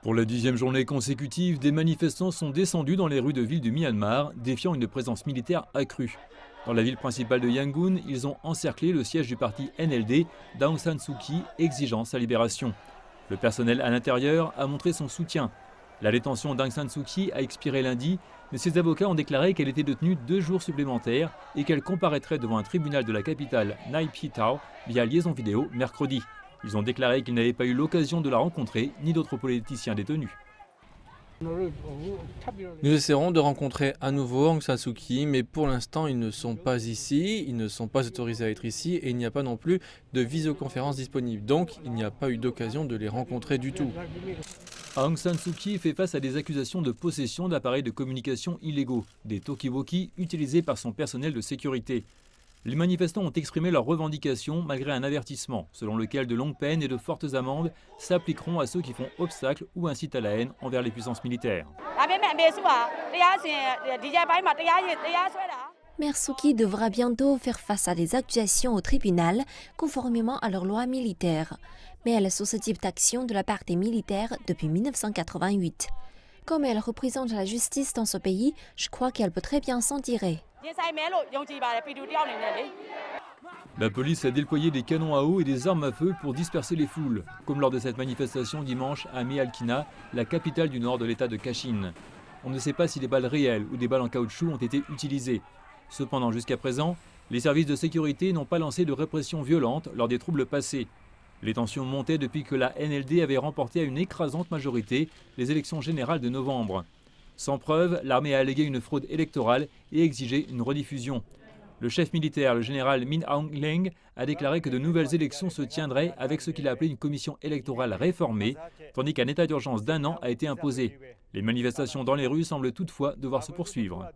Pour la 10e journée consécutive, des manifestants sont descendus dans les rues de ville du Myanmar, défiant une présence militaire accrue. Dans la ville principale de Yangon, ils ont encerclé le siège du parti NLD d'Aung San Suu Kyi, exigeant sa libération. Le personnel à l'intérieur a montré son soutien. La détention d'Aung San Suu Kyi a expiré lundi, mais ses avocats ont déclaré qu'elle était détenue 2 jours supplémentaires et qu'elle comparaîtrait devant un tribunal de la capitale Nay Pyi Taw via liaison vidéo mercredi. Ils ont déclaré qu'ils n'avaient pas eu l'occasion de la rencontrer, ni d'autres politiciens détenus. Nous essaierons de rencontrer à nouveau Aung San Suu Kyi, mais pour l'instant ils ne sont pas ici, ils ne sont pas autorisés à être ici et il n'y a pas non plus de visioconférence disponible. Donc il n'y a pas eu d'occasion de les rencontrer du tout. Aung San Suu Kyi fait face à des accusations de possession d'appareils de communication illégaux, des talkie-walkie utilisés par son personnel de sécurité. Les manifestants ont exprimé leurs revendications malgré un avertissement, selon lequel de longues peines et de fortes amendes s'appliqueront à ceux qui font obstacle ou incitent à la haine envers les puissances militaires. Mère Suu Kyi devra bientôt faire face à des accusations au tribunal, conformément à leur loi militaire. Mais elle est sous ce type d'action de la part des militaires depuis 1988. Comme elle représente la justice dans ce pays, je crois qu'elle peut très bien s'en tirer. La police a déployé des canons à eau et des armes à feu pour disperser les foules, comme lors de cette manifestation dimanche à Mae Al-Kina, la capitale du nord de l'état de Kachin. On ne sait pas si des balles réelles ou des balles en caoutchouc ont été utilisées. Cependant, jusqu'à présent, les services de sécurité n'ont pas lancé de répression violente lors des troubles passés. Les tensions montaient depuis que la NLD avait remporté à une écrasante majorité les élections générales de novembre. Sans preuve, l'armée a allégué une fraude électorale et exigé une rediffusion. Le chef militaire, le général Min Aung Hlaing, a déclaré que de nouvelles élections se tiendraient avec ce qu'il a appelé une commission électorale réformée, tandis qu'un état d'urgence d'1 an a été imposé. Les manifestations dans les rues semblent toutefois devoir se poursuivre.